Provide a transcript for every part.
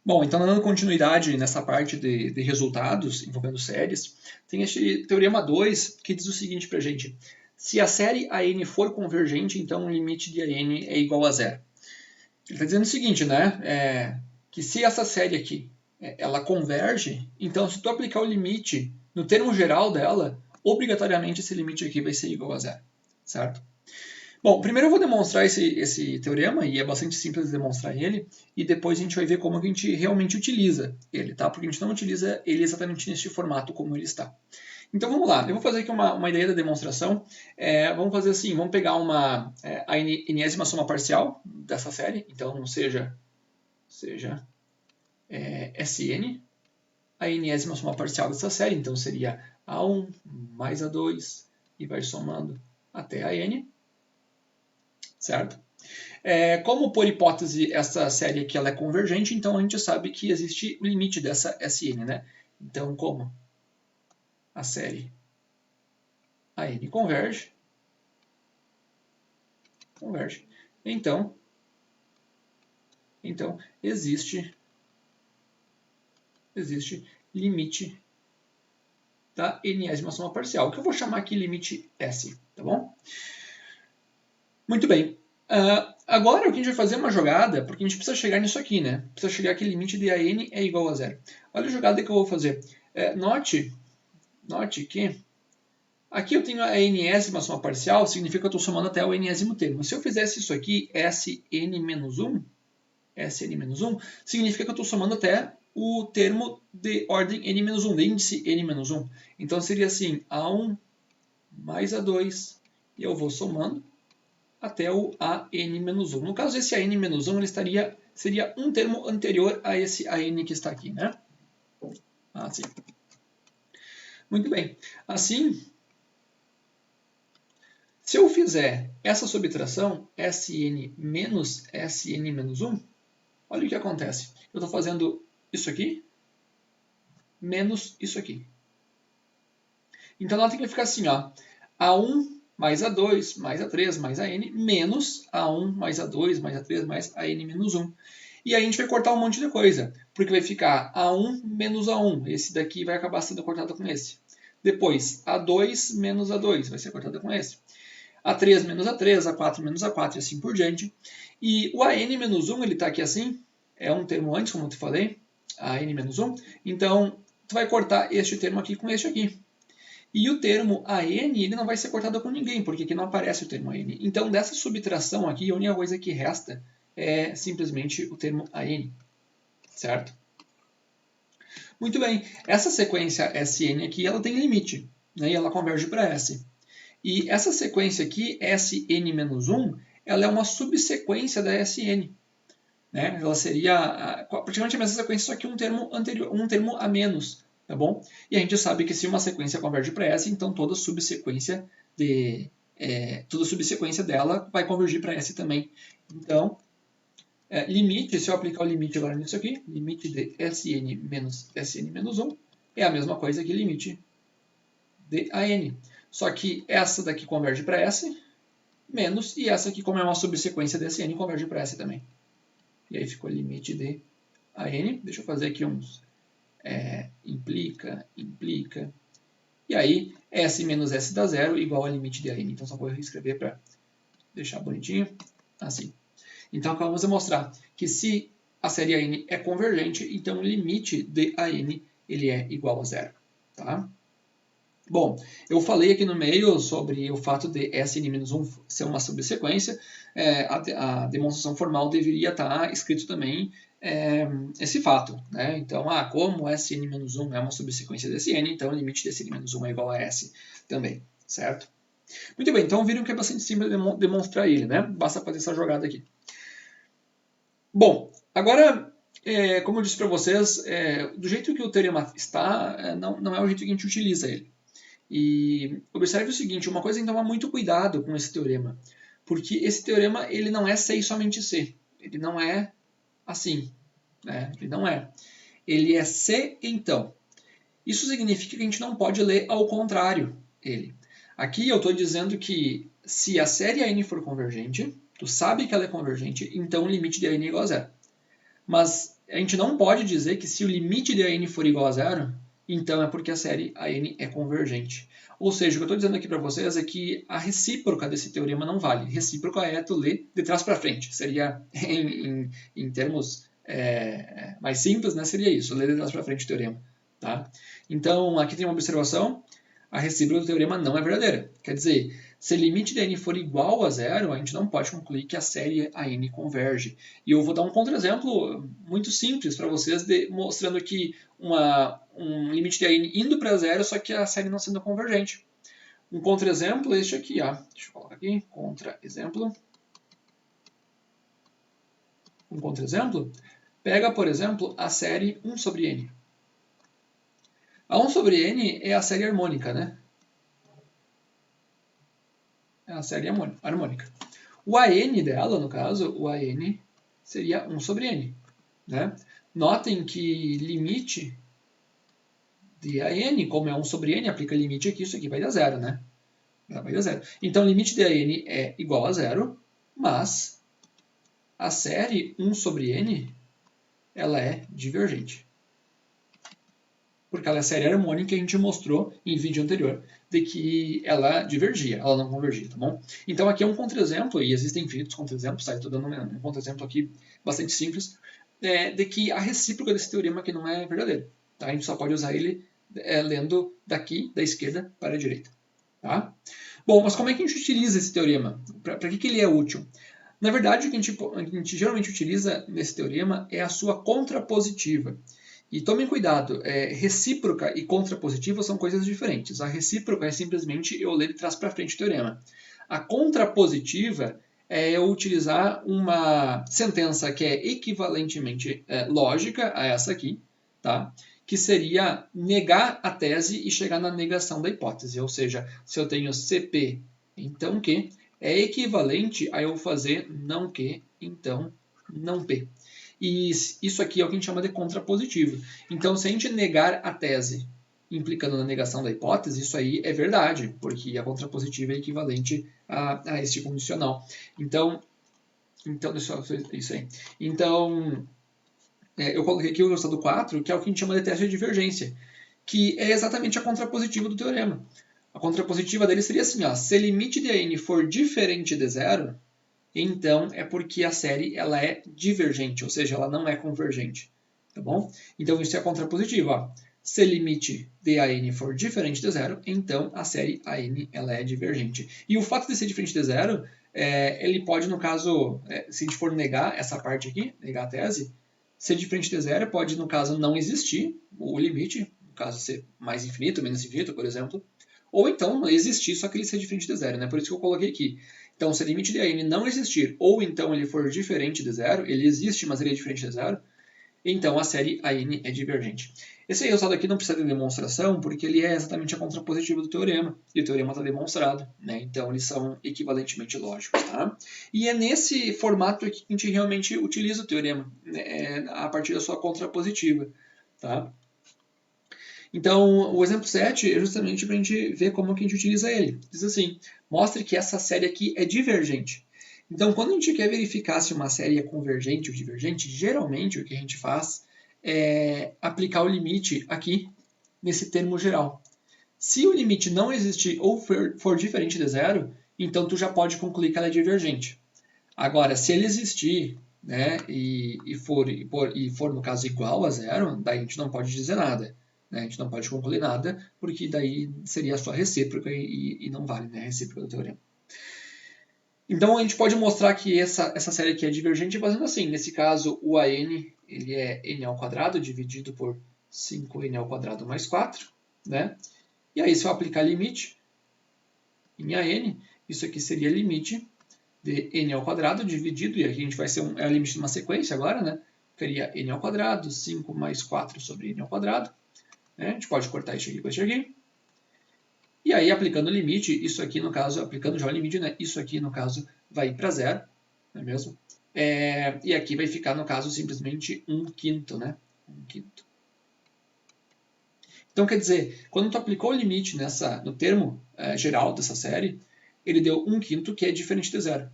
Bom, então dando continuidade nessa parte de resultados envolvendo séries, tem este teorema 2 que diz o seguinte para a gente. Se a série AN for convergente, então o limite de AN é igual a zero. Ele está dizendo o seguinte, né? Que se essa série aqui ela converge, então se tu aplicar o limite no termo geral dela, obrigatoriamente esse limite aqui vai ser igual a zero, certo? Bom, primeiro eu vou demonstrar esse teorema, e é bastante simples de demonstrar ele, e depois a gente vai ver como que a gente realmente utiliza ele, tá? Porque a gente não utiliza ele exatamente neste formato como ele está. Então vamos lá, eu vou fazer aqui uma ideia da demonstração. Vamos fazer assim, vamos pegar a enésima soma parcial dessa série, então seja Sn, a enésima soma parcial dessa série, então seria A1 mais A2 e vai somando até a n, certo? Como por hipótese essa série aqui ela é convergente, então a gente sabe que existe o limite dessa Sn, né? Então como a série AN converge, então existe limite da enésima soma parcial, que eu vou chamar aqui limite S, tá bom? Muito bem. Agora o que a gente vai fazer é uma jogada, porque a gente precisa chegar nisso aqui, né? Precisa chegar que limite de AN é igual a zero. Olha a jogada que eu vou fazer. Note que aqui eu tenho a enésima soma parcial, significa que eu estou somando até o enésimo termo. Se eu fizesse isso aqui, Sn-1, significa que eu estou somando até o termo de ordem n-1, de índice n-1. Então seria assim, A1 mais A2, e eu vou somando até o AN-1. No caso, esse AN-1 ele seria um termo anterior a esse AN que está aqui, né? Assim. Muito bem. Assim, se eu fizer essa subtração, Sn menos Sn-1, olha o que acontece. Eu estou fazendo isso aqui menos isso aqui. Então ela tem que ficar assim, ó, A1 mais A2 mais A3 mais AN menos A1 mais A2 mais A3 mais AN menos 1. E aí a gente vai cortar um monte de coisa, porque vai ficar A1 menos A1. Esse daqui vai acabar sendo cortado com esse. Depois, A2 menos A2 vai ser cortado com esse. A3 menos A3, A4 menos A4 e assim por diante. E o AN menos 1, ele está aqui assim, é um termo antes, como eu te falei, AN menos 1. Então, tu vai cortar este termo aqui com este aqui. E o termo AN ele não vai ser cortado com ninguém, porque aqui não aparece o termo AN. Então, dessa subtração aqui, a única coisa que resta é simplesmente o termo AN, certo? Muito bem, essa sequência Sn aqui ela tem limite, né, e ela converge para S. E essa sequência aqui, Sn-1, ela é uma subsequência da Sn. Né? Ela seria praticamente a mesma sequência, só que um termo a menos. Tá bom? E a gente sabe que se uma sequência converge para S, então toda subsequência dela vai convergir para S também. Então, limite, se eu aplicar o limite agora nisso aqui, limite de Sn menos Sn menos 1 é a mesma coisa que limite de AN. Só que essa daqui converge para S, menos, e essa aqui, como é uma subsequência de Sn, converge para S também. E aí ficou limite de AN. Deixa eu fazer aqui uns implica. E aí, S menos S dá zero igual ao limite de AN. Então, só vou reescrever para deixar bonitinho, assim. Então, acabamos de mostrar que se a série AN é convergente, então o limite de AN ele é igual a zero. Tá? Bom, eu falei aqui no meio sobre o fato de Sn-1 ser uma subsequência. A demonstração formal deveria estar escrito também esse fato. Né? Então, como Sn-1 é uma subsequência de Sn, então o limite de Sn-1 é igual a S também, certo? Muito bem, então viram que é bastante simples demonstrar ele, né? Basta fazer essa jogada aqui. Bom, agora, como eu disse para vocês, do jeito que o teorema está, não é o jeito que a gente utiliza ele. E observe o seguinte, uma coisa tem que tomar muito cuidado com esse teorema, porque esse teorema ele não é C e somente C, ele não é assim, né? Ele não é. Ele é C então. Isso significa que a gente não pode ler ao contrário ele. Aqui eu estou dizendo que se a série AN for convergente, tu sabe que ela é convergente, então o limite de AN é igual a zero. Mas a gente não pode dizer que se o limite de AN for igual a zero, então é porque a série AN é convergente. Ou seja, o que eu estou dizendo aqui para vocês é que a recíproca desse teorema não vale. Recíproca é tu ler de trás para frente. Seria, em termos mais simples, né, seria isso, ler de trás para frente o teorema. Tá? Então, aqui tem uma observação. A recíproca do teorema não é verdadeira. Quer dizer, se o limite de n for igual a zero, a gente não pode concluir que a série AN converge. E eu vou dar um contra-exemplo muito simples para vocês, mostrando aqui um limite de AN indo para zero, só que a série não sendo convergente. Um contra-exemplo é este aqui. Ó. Deixa eu colocar aqui, contra-exemplo. Um contra-exemplo. Pega, por exemplo, a série 1 sobre n. A 1 sobre n é a série harmônica, né? É a série harmônica. O AN dela, no caso, o AN seria 1 sobre n. Né? Notem que limite de AN, como é 1 sobre n, aplica limite aqui, isso aqui vai dar zero, né? Vai dar zero. Então, limite de AN é igual a zero, mas a série 1 sobre n, ela é divergente. Porque ela é a série harmônica, a gente mostrou em vídeo anterior de que ela divergia, ela não convergia, tá bom? Então aqui é um contra-exemplo, e existem infinitos contra-exemplos, tá? Estou dando um contra-exemplo aqui bastante simples, de que a recíproca desse teorema aqui não é verdadeiro. Tá? A gente só pode usar ele lendo daqui, da esquerda para a direita. Tá? Bom, mas como é que a gente utiliza esse teorema? Para que ele é útil? Na verdade, o que a gente geralmente utiliza nesse teorema é a sua contrapositiva. E tomem cuidado, recíproca e contrapositiva são coisas diferentes. A recíproca é simplesmente eu ler de trás para frente o teorema. A contrapositiva é eu utilizar uma sentença que é equivalentemente lógica a essa aqui, tá? Que seria negar a tese e chegar na negação da hipótese. Ou seja, se eu tenho CP, então Q, é equivalente a eu fazer não Q, então não P. E isso aqui é o que a gente chama de contrapositivo. Então, se a gente negar a tese implicando na negação da hipótese, isso aí é verdade, porque a contrapositiva é equivalente a este condicional. Então isso aí. Então, eu coloquei aqui o resultado 4, que é o que a gente chama de teste de divergência, que é exatamente a contrapositiva do teorema. A contrapositiva dele seria assim, ó, se o limite de n for diferente de zero, então é porque a série ela é divergente, ou seja, ela não é convergente. Tá bom? Então isso é contrapositivo. Ó. Se o limite de AN for diferente de zero, então a série AN ela é divergente. E o fato de ser diferente de zero, ele pode, no caso, se a gente for negar essa parte aqui, negar a tese, ser diferente de zero pode, no caso, não existir o limite, no caso ser mais infinito, menos infinito, por exemplo, ou então existir, só que ele ser diferente de zero, né? Por isso que eu coloquei aqui. Então, se o limite de AN não existir, ou então ele for diferente de zero, ele existe, mas ele é diferente de zero, então a série AN é divergente. Esse resultado aqui não precisa de demonstração, porque ele é exatamente a contrapositiva do teorema, e o teorema está demonstrado, né? Então eles são equivalentemente lógicos. Tá? E é nesse formato aqui que a gente realmente utiliza o teorema, né? A partir da sua contrapositiva. Tá? Então, o exemplo 7 é justamente para a gente ver como que a gente utiliza ele. Diz assim, mostre que essa série aqui é divergente. Então, quando a gente quer verificar se uma série é convergente ou divergente, geralmente o que a gente faz é aplicar o limite aqui, nesse termo geral. Se o limite não existir ou for diferente de zero, então tu já pode concluir que ela é divergente. Agora, se ele existir, né, e for, no caso, igual a zero, daí a gente não pode dizer nada. Né? A gente não pode concluir nada, porque daí seria só recíproca e não vale, né, a recíproca do teorema. Então, a gente pode mostrar que essa série aqui é divergente fazendo assim. Nesse caso, o AN ele é n ao quadrado dividido por 5n ao quadrado mais 4. Né? E aí, se eu aplicar limite em AN, isso aqui seria limite de n ao quadrado dividido, e aqui a gente vai ser o limite de uma sequência agora, né? Ficaria n ao quadrado, 5 mais 4 sobre n ao quadrado. Né? A gente pode cortar isso aqui com isso aqui. E aí, aplicando o limite, isso aqui no caso, aplicando já o limite, né? Isso aqui no caso vai para zero, não é mesmo? E aqui vai ficar, no caso, simplesmente 1/5, né? 1/5. Então, quer dizer, quando tu aplicou o limite no termo geral dessa série, ele deu 1/5, que é diferente de zero.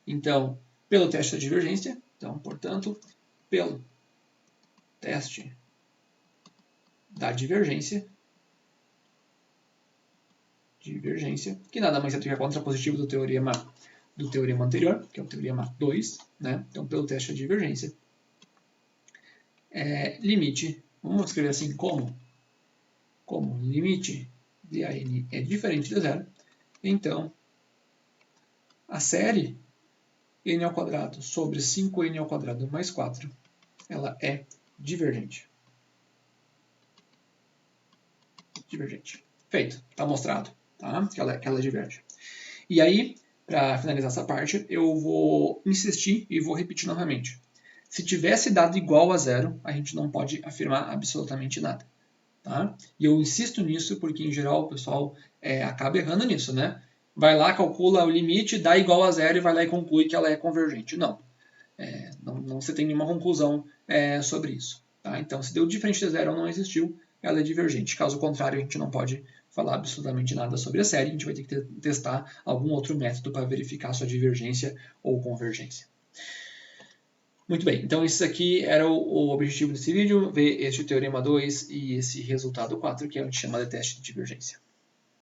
Então, pelo teste da divergência, então, portanto, pelo teste da divergência, que nada mais é do que a contrapositiva do teorema anterior, que é o teorema 2, né? Então, pelo teste da divergência, limite, vamos escrever assim, como limite de AN é diferente de zero, então, a série n ao quadrado sobre 5n ao quadrado mais 4, ela é divergente. Feito, está mostrado, tá? Que ela diverge. E aí, para finalizar essa parte, eu vou insistir e vou repetir novamente. Se tivesse dado igual a zero, a gente não pode afirmar absolutamente nada. Tá? E eu insisto nisso porque, em geral, o pessoal acaba errando nisso, né? Vai lá, calcula o limite, dá igual a zero e vai lá e conclui que ela é convergente. Não. Não se tem nenhuma conclusão sobre isso. Tá? Então, se deu diferente de zero ou não existiu, ela é divergente. Caso contrário, a gente não pode falar absolutamente nada sobre a série, a gente vai ter que testar algum outro método para verificar sua divergência ou convergência. Muito bem, então esse aqui era o objetivo desse vídeo, ver este teorema 2 e esse resultado 4, que a gente chama de teste de divergência.